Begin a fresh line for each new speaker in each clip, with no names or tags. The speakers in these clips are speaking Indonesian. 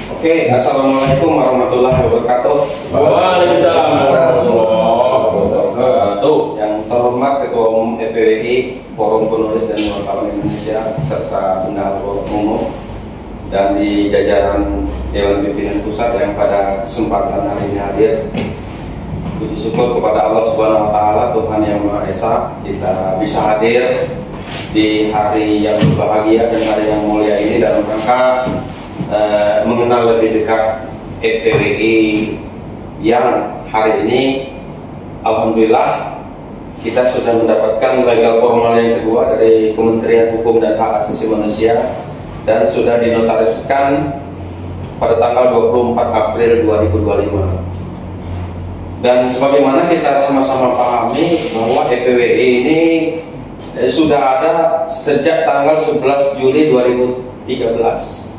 Oke, assalamualaikum warahmatullahi wabarakatuh.
Waalaikumsalam warahmatullahi wabarakatuh.
Yang terhormat Ketua Umum EPWI, Forum Penulis dan Wartawan Indonesia, serta Bendahara Umum, dan di jajaran Dewan Pimpinan Pusat yang pada kesempatan hari ini hadir. Puji syukur kepada Allah Subhanahu Wa Taala, Tuhan yang Maha Esa, kita bisa hadir di hari yang berbahagia dan hari yang mulia ini dalam rangka mengenal lebih dekat EPWI yang hari ini alhamdulillah kita sudah mendapatkan legal formal yang kedua dari Kementerian Hukum dan Hak Asasi Manusia dan sudah dinotariskan pada tanggal 24 April 2025. Dan sebagaimana kita sama-sama pahami bahwa EPWI ini sudah ada sejak tanggal 11 Juli 2013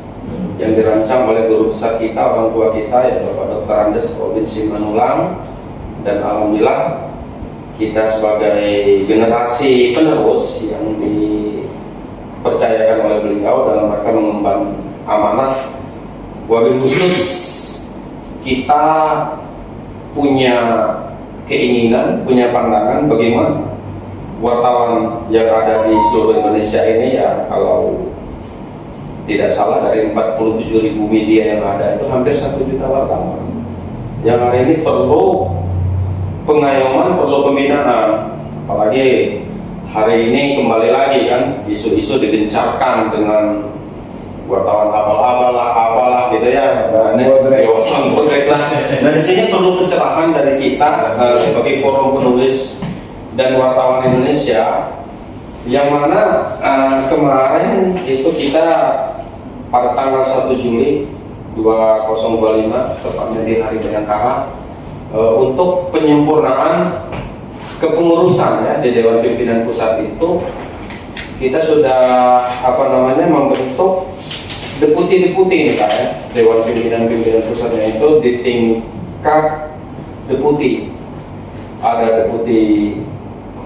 yang dirancang oleh guru besar kita, orang tua kita, ya Bapak Dr. Andes Robin Simanulang. Dan alhamdulillah kita sebagai generasi penerus yang dipercayakan oleh beliau dalam rangka mengemban amanah, wabil khusus kita punya keinginan, punya pandangan bagaimana wartawan yang ada di seluruh Indonesia ini, ya kalau tidak salah dari 47.000 media yang ada itu hampir 1 juta wartawan yang hari ini perlu pengayoman, perlu pembinaan. Apalagi hari ini kembali lagi kan isu-isu digencarkan dengan wartawan abal-abal lah, apalah gitu ya, dan dan di sini perlu pencerahan dari kita sebagai forum penulis dan wartawan Indonesia, yang mana kemarin itu kita pada tanggal 1 Juli 2025 tepatnya di Hari Bayangkara untuk penyempurnaan kepengurusan ya di Dewan Pimpinan Pusat itu kita sudah membentuk deputi-deputi nih Pak ya. Dewan Pimpinan Pusatnya itu di tingkat deputi. Ada deputi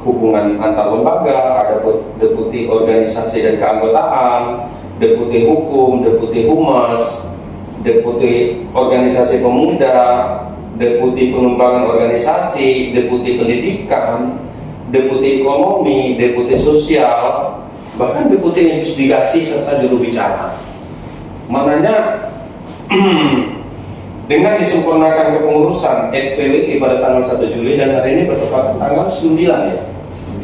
hubungan antar lembaga, ada deputi organisasi dan keanggotaan, deputi hukum, deputi humas, deputi organisasi pemuda, deputi pengembangan organisasi, deputi pendidikan, deputi ekonomi, deputi sosial, bahkan deputi investigasi serta juru bicara. Maknanya dengan disempurnakan kepengurusan EPWI pada tanggal 1 Juli dan hari ini bertepatan tanggal 9 ya.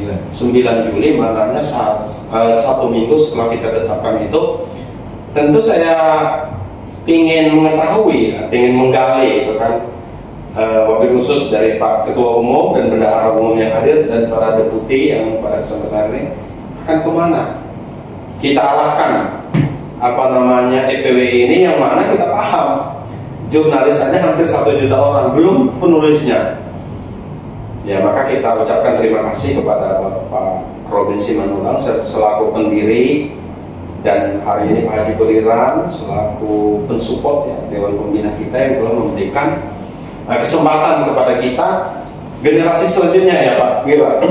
9 Juli, maknanya satu minggu setelah kita tetapkan itu, tentu saya ingin mengetahui, ingin menggali itu kan, wabil khusus dari Pak Ketua Umum dan Bendahara Umum yang hadir dan para deputi yang pada kesempatan ini akan kemana kita arahkan EPWI ini, yang mana kita paham jurnalis saja hampir 1 juta orang, belum penulisnya. Ya, maka kita ucapkan terima kasih kepada Pak Robin Simanulang selaku pendiri, dan hari ini Pak Haji Kodiran selaku pensupport ya Dewan Pembina kita yang telah memberikan kesempatan kepada kita generasi selanjutnya ya Pak Kira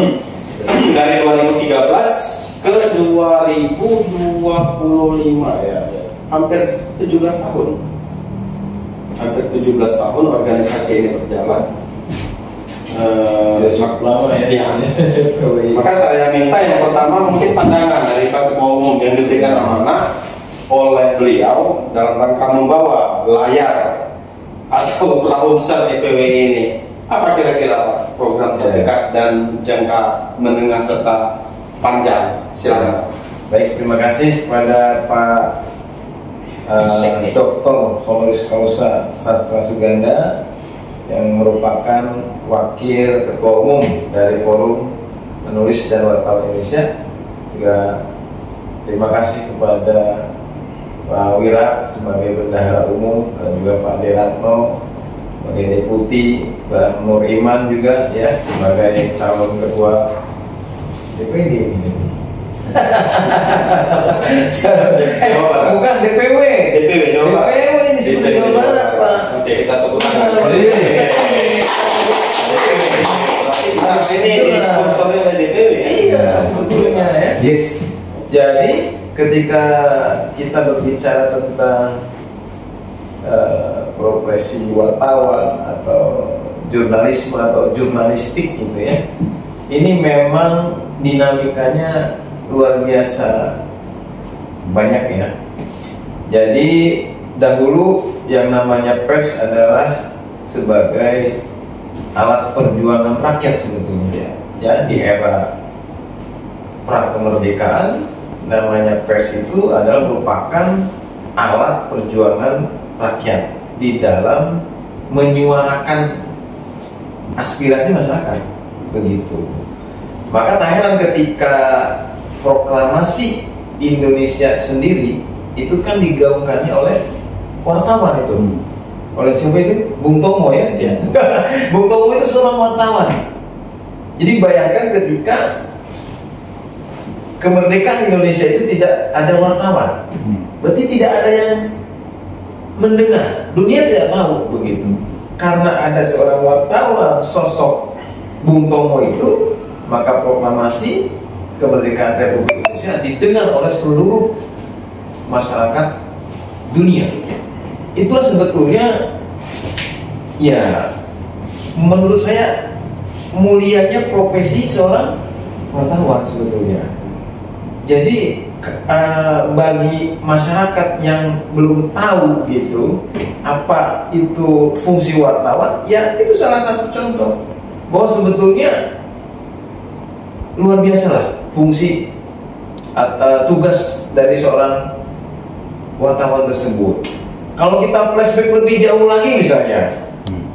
dari 2013 ke 2025 ya, hampir 17 tahun. Hampir 17 tahun organisasi ini berjalan.
Lama ya.
Maka saya minta yang pertama mungkin pandangan dari Pak Ketua Umum yang diberikan amanah oleh beliau dalam rangka membawa layar atau perahu besar EPWI ini. Apa kira-kira Pak program terdekat dan jangka menengah serta panjang? Silakan.
Baik, terima kasih kepada Pak Dr. Honoris Causa Sastra Suganda yang merupakan Wakil Ketua Umum dari Forum Penulis dan Wartawan Indonesia. Juga terima kasih kepada Pak Wira sebagai Bendahara Umum dan juga Pak Deratno sebagai Deputi, Pak Nur Iman juga ya sebagai calon Ketua DPD.
Bukan DPW Jawa Barat.
DPW ini disebut Jawa Barat Pak.
Oke, kita tepuk tangan. Ini disponsori oleh DPW ya?
Iya, sebetulnya ya. Yes. Jadi ketika kita berbicara tentang profesi wartawan atau jurnalisme atau jurnalistik gitu ya, ini memang dinamikanya luar biasa banyak ya. Jadi dahulu yang namanya pers adalah sebagai alat perjuangan rakyat sebetulnya ya. Di era pra kemerdekaan, namanya pers itu adalah merupakan alat perjuangan rakyat di dalam menyuarakan aspirasi masyarakat, begitu. Maka tak heran ketika proklamasi Indonesia sendiri itu kan digaungkannya oleh wartawan itu. Oleh siapa itu? Bung Tomo ya? Bung Tomo itu seorang wartawan. Jadi bayangkan ketika kemerdekaan Indonesia itu tidak ada wartawan, berarti tidak ada yang mendengar, dunia tidak tahu begitu. Karena ada seorang wartawan sosok Bung Tomo itu, maka proklamasi kemerdekaan Republik Indonesia didengar oleh seluruh masyarakat dunia. Itulah sebetulnya ya menurut saya mulianya profesi seorang wartawan sebetulnya. Jadi bagi masyarakat yang belum tahu gitu apa itu fungsi wartawan, ya itu salah satu contoh bahwa sebetulnya luar biasa lah fungsi tugas dari seorang wartawan tersebut. Kalau kita flashback lebih jauh lagi misalnya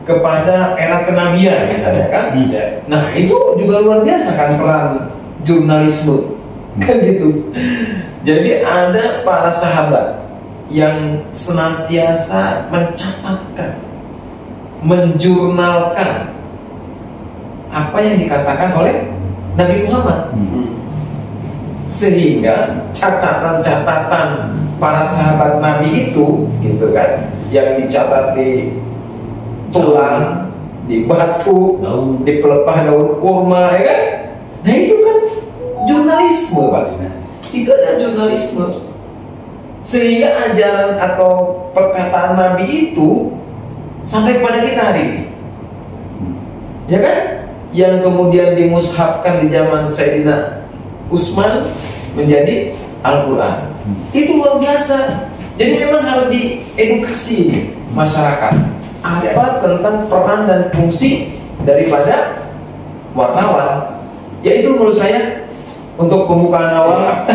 kepada era kenabian misalnya kan, nah itu juga luar biasa kan peran jurnalisme kan gitu. Jadi ada para sahabat yang senantiasa mencatatkan, menjurnalkan apa yang dikatakan oleh Nabi Muhammad, sehingga catatan-catatan para sahabat Nabi itu, gitu kan, yang dicatat di tulang, di batu, di pelepah daun kurma, ya kan? Nah itu kan jurnalisme, Pak. Itu adalah jurnalisme. Sehingga ajaran atau perkataan Nabi itu sampai kepada kita hari ini, ya kan? Yang kemudian dimushafkan di zaman Sayyidina Utsman menjadi Al-Quran. Itu luar biasa. Jadi memang harus diedukasi ini masyarakat apa tentang peran dan fungsi daripada wartawan. Yaitu menurut saya untuk pembukaan awal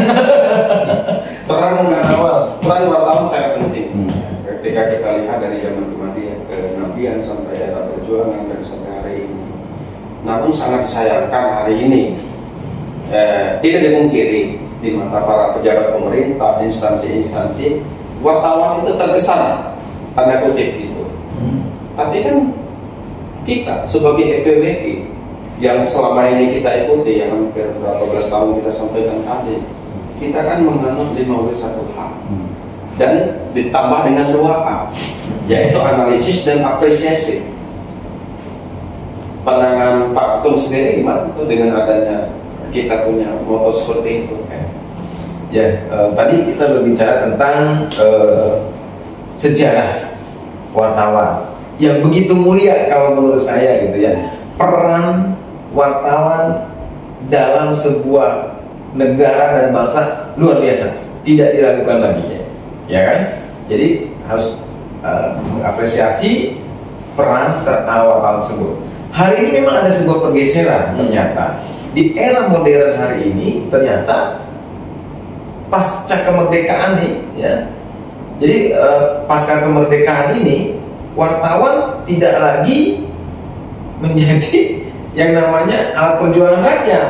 peran wartawan sangat penting. Ketika kita lihat dari zaman kenabian sampai era perjuangan dan sampai hari ini. Namun sangat disayangkan hari ini tidak dimungkiri di mata para pejabat pemerintah, instansi-instansi, wartawan itu terkesan tanda kutip gitu. Tapi kan kita sebagai EPWI yang selama ini kita ikuti, yang hampir berapa belas tahun kita sampaikan tadi, kita kan menganut 5W1H dan ditambah dengan 2A, yaitu analisis dan apresiasi. Pandangan Pak Ketum sendiri gimana tuh dengan adanya kita punya moto seperti itu?
Ya, tadi kita berbicara tentang sejarah wartawan yang begitu mulia kalau menurut saya gitu ya. Peran wartawan dalam sebuah negara dan bangsa luar biasa, tidak diragukan lagi ya kan? Jadi harus mengapresiasi peran wartawan tersebut. Hari ini memang ada sebuah pergeseran ternyata di era modern hari ini, ternyata pasca kemerdekaan nih ya. Jadi pasca kemerdekaan ini wartawan tidak lagi menjadi yang namanya alat perjuangan rakyat,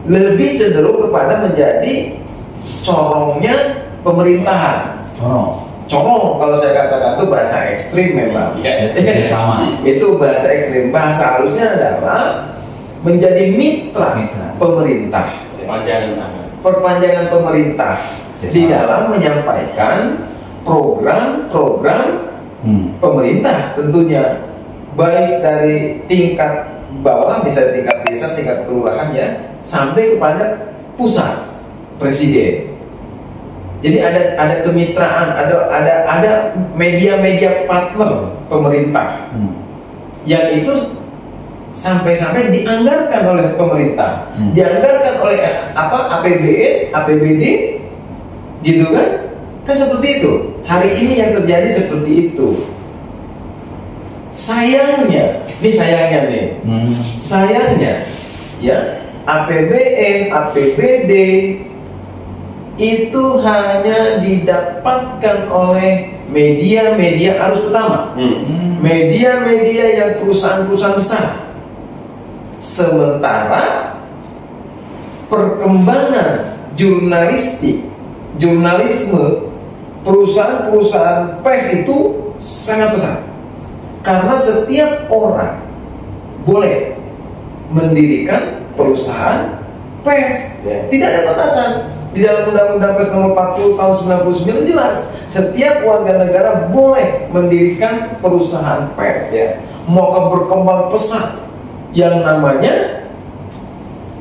lebih cenderung kepada menjadi corongnya pemerintahan. Corong kalau saya katakan itu bahasa ekstrim memang.
Sama.
Itu bahasa ekstrim. Bahasa halusnya adalah menjadi mitra pemerintah. Perpanjangan pemerintah di dalam menyampaikan program-program pemerintah tentunya, baik dari tingkat bawah, bisa tingkat desa, tingkat kelurahan ya, sampai kepada pusat presiden. Jadi ada kemitraan, ada media-media partner pemerintah yang itu sampai-sampai dianggarkan oleh pemerintah, dianggarkan oleh APBN, APBD, gitu kan? Kan seperti itu. Hari ini yang terjadi seperti itu. Sayangnya ya, APBN, APBD itu hanya didapatkan oleh media-media arus utama, media-media yang perusahaan-perusahaan besar. Sementara perkembangan jurnalisme perusahaan-perusahaan pers itu sangat besar, karena setiap orang boleh mendirikan perusahaan pers, tidak ada batasan. Di dalam Undang-Undang Pers Nomor 40 tahun 99 jelas setiap warga negara boleh mendirikan perusahaan pers, maka berkembang pesat yang namanya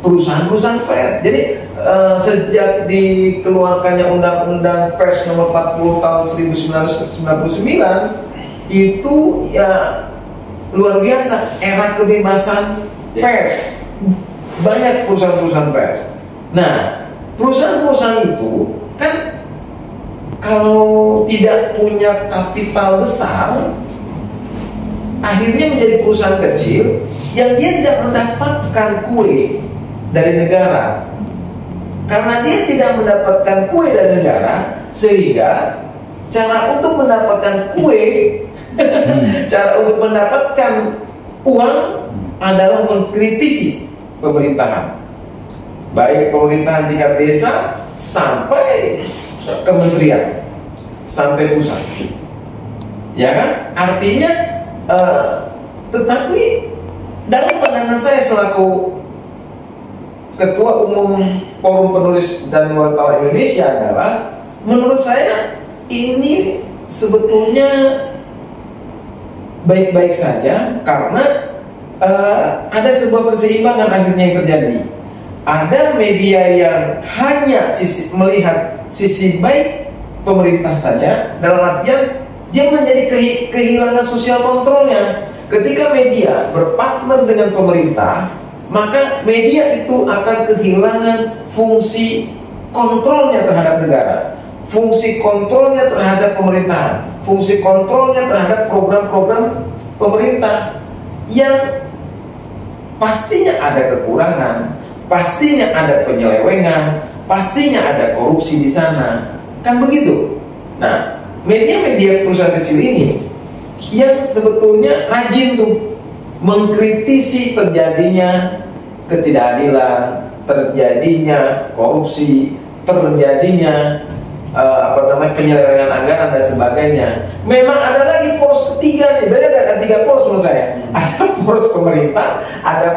perusahaan-perusahahan pers. Jadi sejak dikeluarkannya Undang-Undang Pers Nomor 40 tahun 1999 itu ya luar biasa, era kebebasan pers, banyak perusahaan-perusahaan pers. Nah, perusahaan-perusahaan itu kan kalau tidak punya kapital besar, akhirnya menjadi perusahaan kecil yang dia tidak mendapatkan kue dari negara. Karena dia tidak mendapatkan kue dari negara, sehingga cara untuk mendapatkan kue, cara untuk mendapatkan uang adalah mengkritisi pemerintahan, baik pemerintahan tingkat desa sampai kementerian, sampai pusat, ya kan? Artinya, tetapi dalam pandangan saya selaku Ketua Umum Forum Penulis dan Wartawan Indonesia adalah, menurut saya ini sebetulnya baik-baik saja, karena ada sebuah keseimbangan akhirnya yang terjadi. Ada media yang hanya melihat sisi baik pemerintah saja, dalam artian dia menjadi kehilangan sosial kontrolnya. Ketika media berpartner dengan pemerintah, maka media itu akan kehilangan fungsi kontrolnya terhadap negara, fungsi kontrolnya terhadap pemerintahan, fungsi kontrolnya terhadap program-program pemerintah, yang pastinya ada kekurangan, pastinya ada penyelewengan, pastinya ada korupsi di sana, kan begitu. Nah, media-media perusahaan kecil ini yang sebetulnya rajin tuh mengkritisi terjadinya ketidakadilan, terjadinya korupsi, terjadinya penyelewengan anggaran dan sebagainya. Memang ada lagi poros ketiga nih, beda ada 3 poros menurut saya. Ada poros pemerintah, ada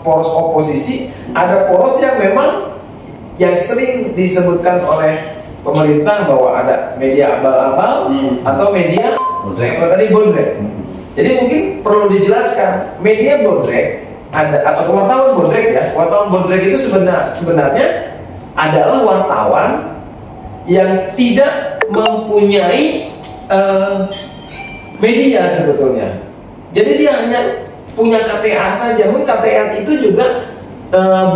poros oposisi, ada poros yang memang yang sering disebutkan oleh pemerintah bahwa ada media abal-abal atau media bodrek. Jadi mungkin perlu dijelaskan, media bodrek atau wartawan bodrek ya. Wartawan bodrek itu sebenarnya adalah wartawan yang tidak mempunyai media sebetulnya. Jadi dia hanya punya KTA saja. Mungkin KTA itu juga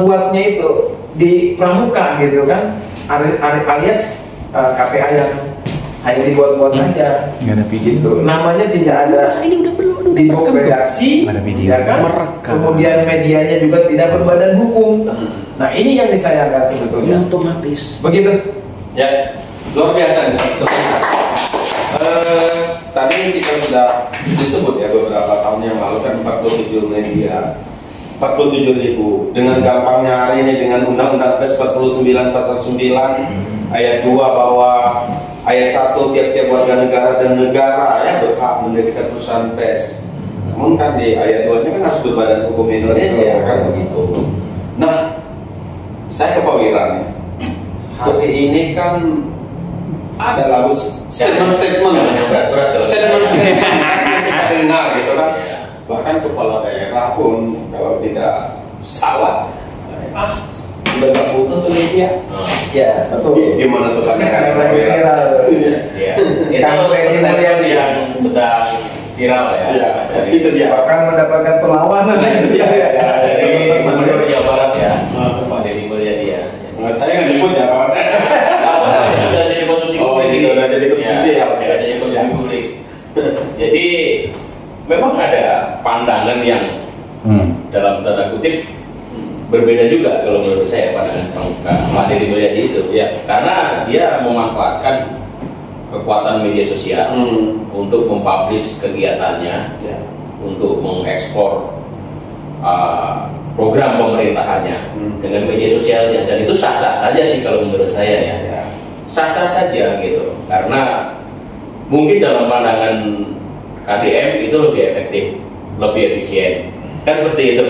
buatnya itu di pramuka gitu kan, alias KTA yang hanya dibuat-buat aja.
Nggak ada video.
Gitu. Namanya tidak ada.
Ini udah
di bawah redaksi,
ada video,
ya kan? Kemudian medianya juga tidak berbadan hukum. Nah, ini yang disayangkan sebetulnya.
Ini otomatis.
Begitu.
Ya, luar biasa. Tadi kita sudah disebut ya beberapa tahun yang lalu kan 47 media, 47.000. Dengan gampangnya hari ini dengan Undang-Undang Pers 49 pasal 9 ayat 2 bahwa ayat 1 tiap-tiap warga negara dan negara ya berhak mendirikan perusahaan pers. Namun kan di ayat 2-nya kan harus berbadan hukum Indonesia kan begitu. Nah, saya ke Pak Wiran. Hari ini kan ada lagu statement yang berat-berat kita dengar gitu kan. Bahkan kepala daerah pun kalau tidak salah udah gak butuh tuh media.
Ya, betul.
Gimana tuh Pak?
Karena lagi viral.
Ya. Itu statement yang sedang viral ya.
Iya, itu dia.
Bahkan mendapatkan perlawanan.
Itu dia.
Dari Gubernur Jawa Barat ya, Pak Deddy Mulyadi ya.
Saya nggak nyebut ya Pak.
Sudah jadi konsumsi publik
gitu, udah jadi konsumsi ya.
Sudah jadi konsumsi publik. Jadi memang ada pandangan yang dalam tanda kutip berbeda juga kalau menurut saya pandangan Pak Deddy Mulyadi itu.
Ya.
Karena dia memanfaatkan kekuatan media sosial untuk mempublish kegiatannya, untuk mengekspor program pemerintahannya dengan media sosialnya, dan itu sah-sah saja sih kalau menurut saya ya. Sah-sah saja gitu, karena mungkin dalam pandangan KDM itu lebih efektif, lebih efisien, kan seperti itu.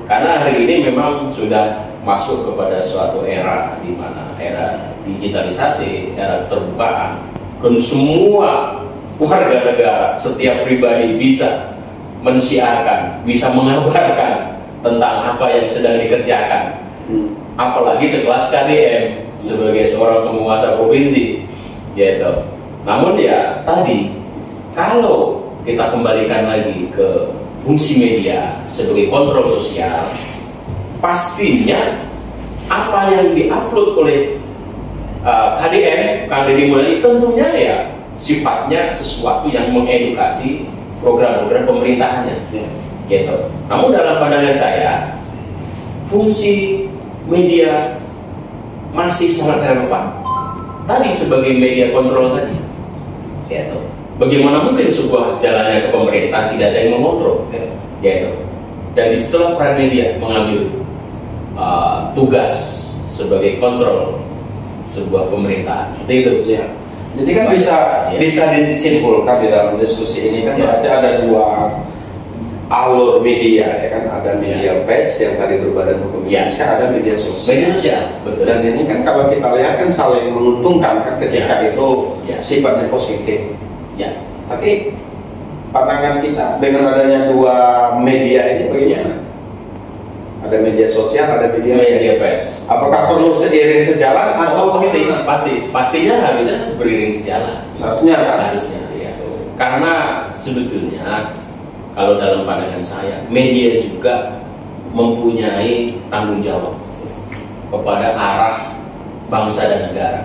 Karena hari ini memang sudah masuk kepada suatu era di mana era digitalisasi, era keterbukaan, dan semua warga negara, setiap pribadi bisa mensiarkan, bisa mengabarkan tentang apa yang sedang dikerjakan. Apalagi sekelas KDM sebagai seorang penguasa provinsi, gitu. Namun ya tadi, kalau kita kembalikan lagi ke fungsi media sebagai kontrol sosial, pastinya apa yang diupload oleh KDM, Kang Deddy Mulyadi, tentunya ya sifatnya sesuatu yang mengedukasi program-program pemerintahannya, gitu. Namun dalam pandangan saya, fungsi media masih sangat relevan. Tadi sebagai media kontrol tadi, gitu. Bagaimana mungkin sebuah jalannya ke pemerintah tidak ada yang mengontrol, gitu. Dan disitulah peran media mengambil tugas sebagai kontrol sebuah pemerintahan. Seperti itu.
Ya. Jadi kan bisa disimpulkan di dalam diskusi ini kan berarti ada dua alur media ya kan, ada media face yang tadi berbadan hukum Indonesia, ada media sosial.
Media sosial, betul.
Dan ini kan kalau kita lihat kan saling menguntungkan kan ketika itu sifatnya positif.
Ya.
Tapi pandangan kita dengan adanya dua media ini bagaimana? Ada media sosial, ada media
face.
Apakah perlu seiring sejalan atau
pastinya harusnya beriring sejalan.
Seharusnya kan?
Harusnya ya. Karena sebetulnya kalau dalam pandangan saya, media juga mempunyai tanggung jawab kepada arah bangsa dan negara.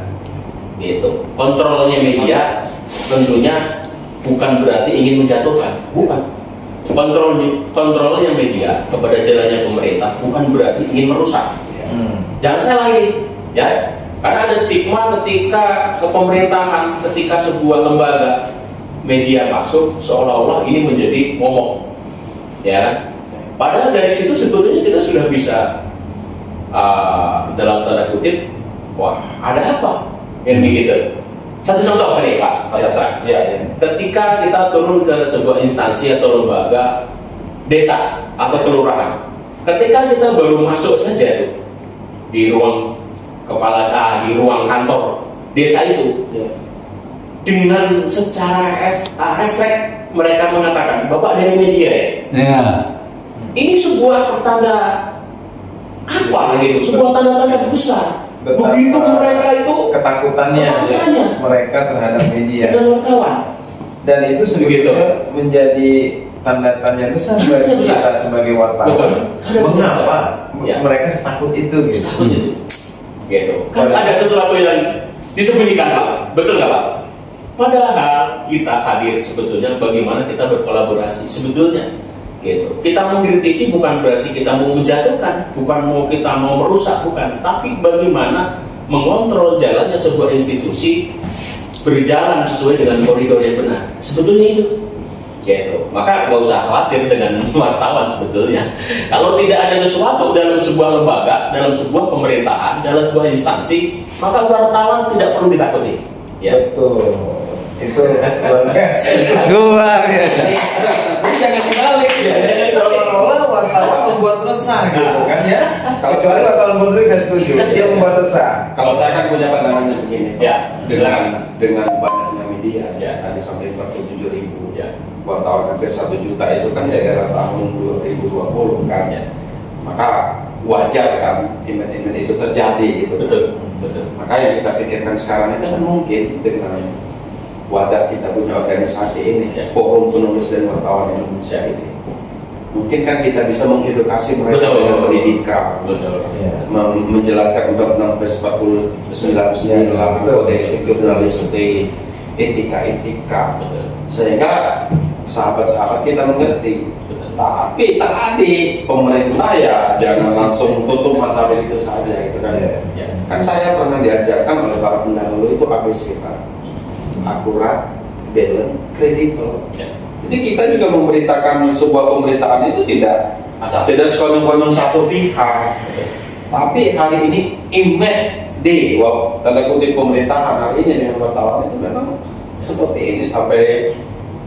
Gitu. Kontrolnya media tentunya bukan berarti ingin menjatuhkan, bukan. Kontrolnya media kepada jalannya pemerintah bukan berarti ingin merusak. Jangan salah ini, ya. Karena ada stigma ketika kepemerintahan, ketika sebuah lembaga media masuk seolah-olah ini menjadi momok, ya. Padahal dari situ sebetulnya kita sudah bisa dalam tanda kutip, wah ada apa yang begitu. Satu contoh nih Pak Sastra. Ketika kita turun ke sebuah instansi atau lembaga desa atau kelurahan, ketika kita baru masuk saja tuh di ruang di ruang kantor desa itu, dengan secara refleks mereka mengatakan, Bapak dari media ya? Ini sebuah pertanda apa gitu? Sebuah tanda-tanda besar. Begitu mereka itu
ketakutannya mereka terhadap media
dan wartawan,
dan itu sebetulnya menjadi tanda tanya besar bagi kita sebagai wartawan. Mengapa mereka setakut itu gitu?
Gitu. Kan ada sesuatu yang disembunyikan Pak, betul nggak Pak? Padahal kita hadir sebetulnya bagaimana kita berkolaborasi sebetulnya. Gitu. Kita mengkritisi bukan berarti kita mau menjatuhkan, bukan mau kita mau merusak, bukan, tapi bagaimana mengontrol jalannya sebuah institusi berjalan sesuai dengan koridor yang benar. Sebetulnya itu. Gitu. Maka nggak usah khawatir dengan wartawan sebetulnya. Kalau tidak ada sesuatu dalam sebuah lembaga, dalam sebuah pemerintahan, dalam sebuah instansi, maka wartawan tidak perlu ditakuti. Ya.
Betul. Itu luar biasa.
Jangan dibalik ya.
Seolah-olah wartawan membuat resah gitu kan ya. Kalau kecuali wartawan mundur saya setuju. Dia membuat resah.
Kalau saya kan punya pandangannya begini.
Ya.
Dengan banyaknya media tadi sampai 47.000 wartawan hampir 1 juta itu kan daerah tahun 2020 kan. Maka wajar kan event-event itu terjadi gitu.
Betul. Betul.
Maka yang kita pikirkan sekarang itu kan mungkin dengan wadah kita punya organisasi ini, Forum Penulis dan Wartawan Indonesia ini, mungkin kan kita bisa mengedukasi mereka dengan pendidikan, menjelaskan Undang-Undang 49 kode etik jurnalistik, etika, sehingga sahabat-sahabat kita mengerti. Tapi tadi pemerintah ya jangan langsung tutup mata begitu saja, gitu kan. Kan saya pernah diajarkan oleh para pendahulu itu ABC, Pak. Akurat, balance, kredibel. Jadi kita juga memberitakan sebuah pemberitaan itu tidak sekonyong-konyong satu pihak. Tapi hari ini image tanda kutip pemerintahan hari ini dengan wartawan itu memang seperti ini, sampai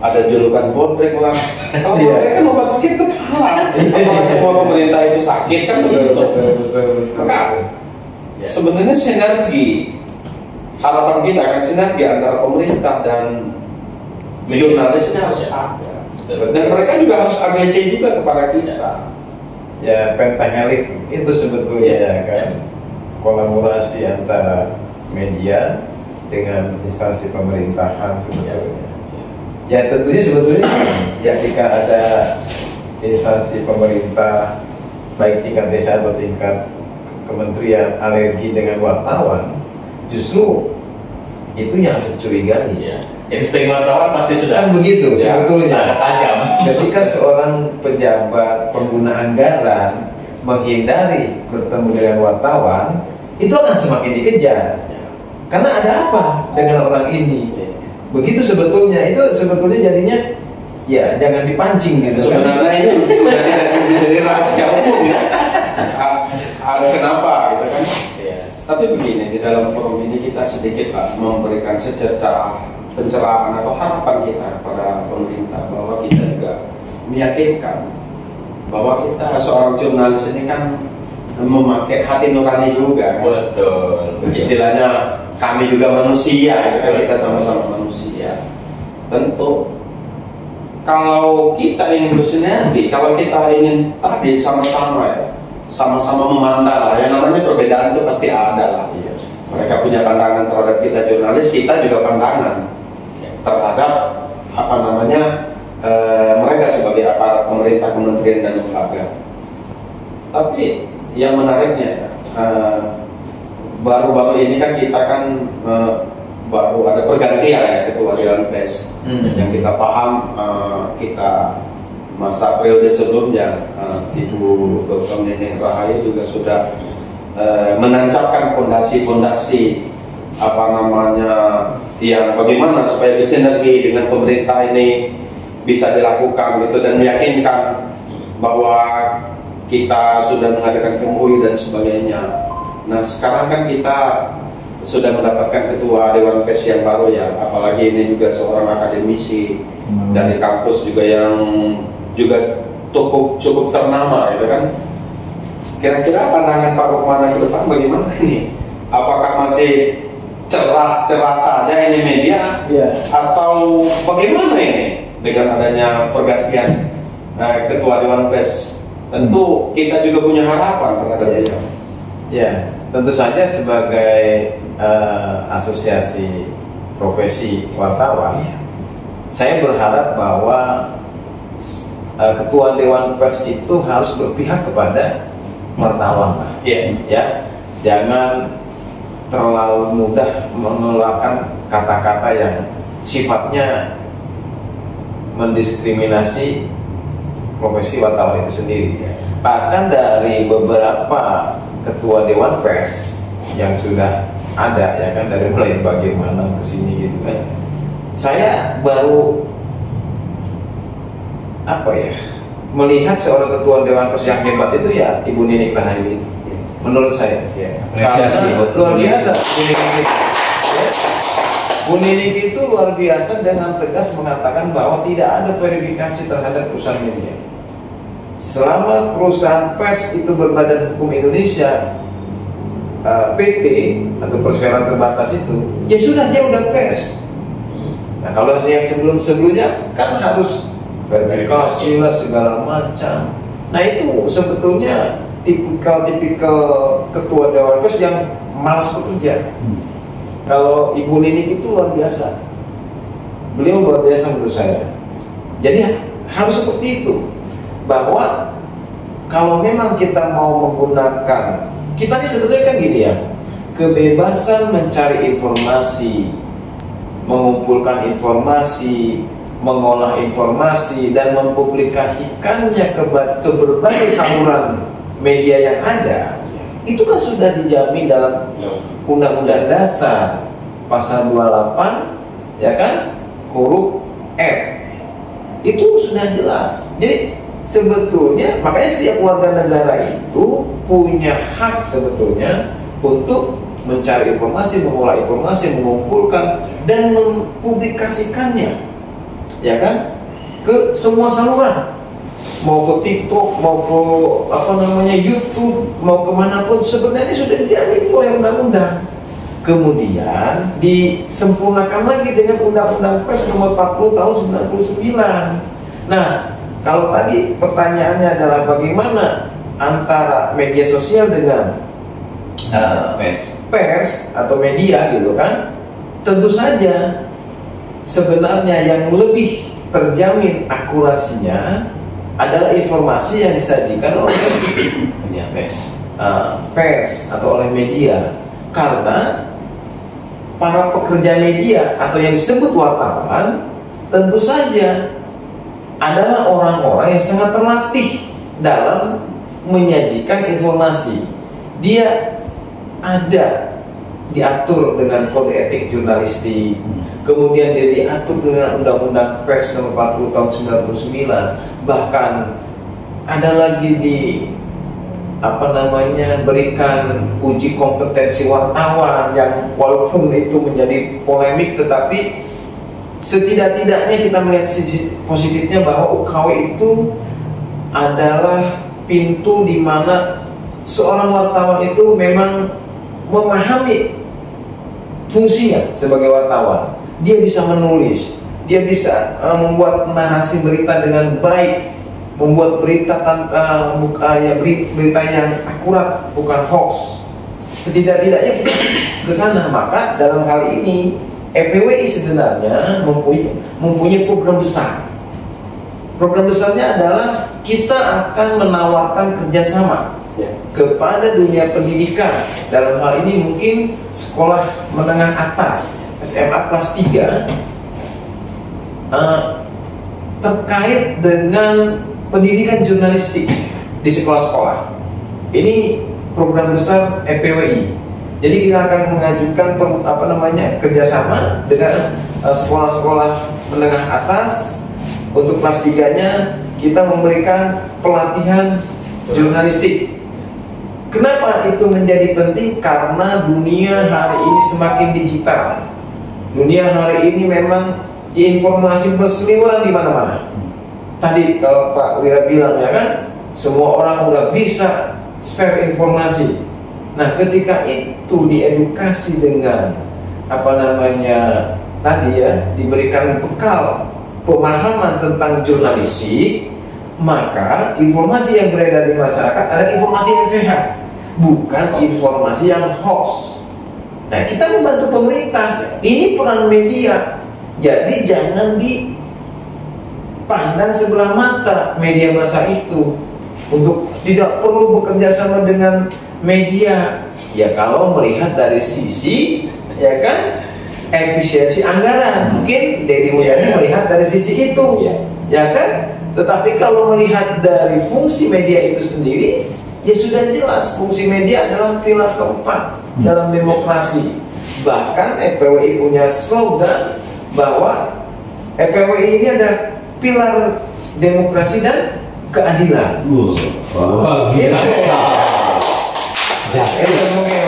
ada julukan bodrek lah. Kalau bodrek kan obat sakit kepala. Kalau semua pemerintah itu sakit kan begitu. Maka sebenarnya sinergi, harapan kita kan sinergi antara pemerintah dan jurnalisnya harus ada. Dan mereka juga harus ABC juga kepada kita.
Ya, pentahelik itu sebetulnya kan kolaborasi antara media dengan instansi pemerintahan sebetulnya. Ya tentunya sebetulnya ya jika ada instansi pemerintah baik tingkat desa atau tingkat kementerian alergi dengan wartawan, justru itu yang harus dicurigai.
Insting wartawan pasti sudah
kan begitu sebetulnya.
Sangat tajam.
Ketika seorang pejabat pengguna anggaran menghindari bertemu dengan wartawan, itu akan semakin dikejar. Karena ada apa dengan orang ini? Begitu sebetulnya, itu sebetulnya jadinya ya jangan dipancing gitu.
Sebenarnya ini menjadi rahasia umum ya. Ada kenapa gitu kan? Tapi begini, di dalam forum ini kita sedikit Pak memberikan secercah pencerahan atau harapan kita kepada pemerintah, bahwa kita juga meyakinkan bahwa kita seorang jurnalis ini kan memakai hati nurani juga kan?
Betul.
Istilahnya kami juga manusia, itu kan, kita sama-sama manusia. Tentu kalau kita ingin bersinergi, kalau kita ingin tadi sama-sama memandang lah, yang namanya perbedaan itu pasti ada lah. Mereka punya pandangan terhadap kita jurnalis, kita juga pandangan terhadap mereka sebagai aparat pemerintah, kementerian dan lembaga. Tapi yang menariknya baru-baru ini kan kita kan baru ada pergantian ya ketua Dewan Pers. Yang kita paham kita masa periode sebelumnya Ibu Dr. Neneng Rahayu juga sudah menancapkan fondasi-fondasi yang bagaimana supaya sinergi dengan pemerintah ini bisa dilakukan gitu, dan meyakinkan bahwa kita sudah mengadakan MOU dan sebagainya. Nah sekarang kan kita sudah mendapatkan ketua Dewan Pers yang baru ya, apalagi ini juga seorang akademisi dari kampus juga yang juga cukup ternama gitu kan. Kira-kira pandangan Pak Rukmana ke depan bagaimana ini? Apakah masih cerah saja ini media, atau bagaimana ini dengan adanya pergantian ketua Dewan Pers? Tentu kita juga punya harapan terhadap dia.
Ya, tentu saja sebagai asosiasi profesi wartawan, saya berharap bahwa ketua Dewan Pers itu harus berpihak kepada wartawan, ya, jangan terlalu mudah mengeluarkan kata-kata yang sifatnya mendiskriminasi profesi wartawan itu sendiri. Bahkan dari beberapa ketua Dewan Pers yang sudah ada, ya kan, dari mulai bagaimana ke sini gitu kan, saya baru melihat seorang ketua Dewan Pers yang hebat itu ya Ibu Nining Rahayu itu. Menurut saya,
apresiasi
luar biasa. Bu Nining itu luar biasa dengan tegas mengatakan bahwa tidak ada verifikasi terhadap perusahaan media. Selama perusahaan pers itu berbadan hukum Indonesia, PT atau perseroan terbatas itu, ya sudah, dia udah pers. Nah kalau saya sebelumnya kan harus verifikasi lah segala macam. Nah itu sebetulnya tipikal ketua dewan pers yang malas bekerja. Kalau Ibu Linik itu luar biasa, beliau luar biasa menurut saya. Jadi harus seperti itu, bahwa kalau memang kita mau menggunakan, kita ini sebetulnya kan gini ya, kebebasan mencari informasi, mengumpulkan informasi, mengolah informasi, dan mempublikasikannya ke berbagai saluran media yang ada, itu kan sudah dijamin dalam Undang-Undang Dasar pasal 28, ya kan, huruf F. Itu sudah jelas. Jadi sebetulnya makanya setiap warga negara itu punya hak sebetulnya untuk mencari informasi, mengolah informasi, mengumpulkan dan mempublikasikannya, ya kan, ke semua saluran, mau ke TikTok, mau ke YouTube, mau kemanapun, sebenarnya sudah dijamin oleh undang-undang. Kemudian disempurnakan lagi dengan Undang-Undang Pers nomor 40 tahun 99. Nah, kalau tadi pertanyaannya adalah bagaimana antara media sosial dengan pers atau media gitu kan, tentu saja sebenarnya yang lebih terjamin akurasinya adalah informasi yang disajikan oleh pers atau oleh media, karena para pekerja media atau yang disebut wartawan tentu saja adalah orang-orang yang sangat terlatih dalam menyajikan informasi. Dia ada diatur dengan kode etik jurnalistik, kemudian dia diatur dengan Undang-Undang Pers nomor 40 tahun 99, bahkan ada lagi berikan uji kompetensi wartawan yang walaupun itu menjadi polemik, tetapi setidak-tidaknya kita melihat sisi positifnya bahwa UKW itu adalah pintu di mana seorang wartawan itu memang memahami fungsinya sebagai wartawan. Dia bisa menulis, dia bisa membuat narasi berita dengan baik, membuat berita berita yang akurat, bukan hoax. Setidak-tidaknya kita ke sana. Maka dalam hal ini EPWI sebenarnya mempunyai program besar. Program besarnya adalah kita akan menawarkan kerjasama kepada dunia pendidikan. Dalam hal ini mungkin sekolah menengah atas, SMA kelas 3, terkait dengan pendidikan jurnalistik di sekolah-sekolah. Ini program besar EPWI. Jadi kita akan mengajukan kerjasama dengan sekolah-sekolah menengah atas. Untuk kelas 3-nya kita memberikan pelatihan jurnalistik. Kenapa itu menjadi penting? Karena dunia hari ini semakin digital. Dunia hari ini memang informasi berseliweran di mana-mana. Tadi kalau Pak Wira bilang, ya kan, semua orang udah bisa share informasi. Nah, ketika itu diedukasi dengan diberikan bekal pemahaman tentang jurnalistik, maka informasi yang beredar di masyarakat adalah informasi yang sehat, bukan informasi yang hoax. Nah, kita membantu pemerintah. Ini peran media. Jadi jangan dipandang sebelah mata media massa itu. Untuk tidak perlu bekerja sama dengan media. Ya kalau melihat dari sisi, ya kan, efisiensi anggaran, mungkin Deddy Mulyadi melihat dari sisi itu, ya kan. Tetapi kalau melihat dari fungsi media itu sendiri, ya sudah jelas fungsi media adalah pilar keempat dalam demokrasi. Bahkan EPWI punya slogan bahwa EPWI ini ada pilar demokrasi dan keadilan.
Biasa.
Itu mungkin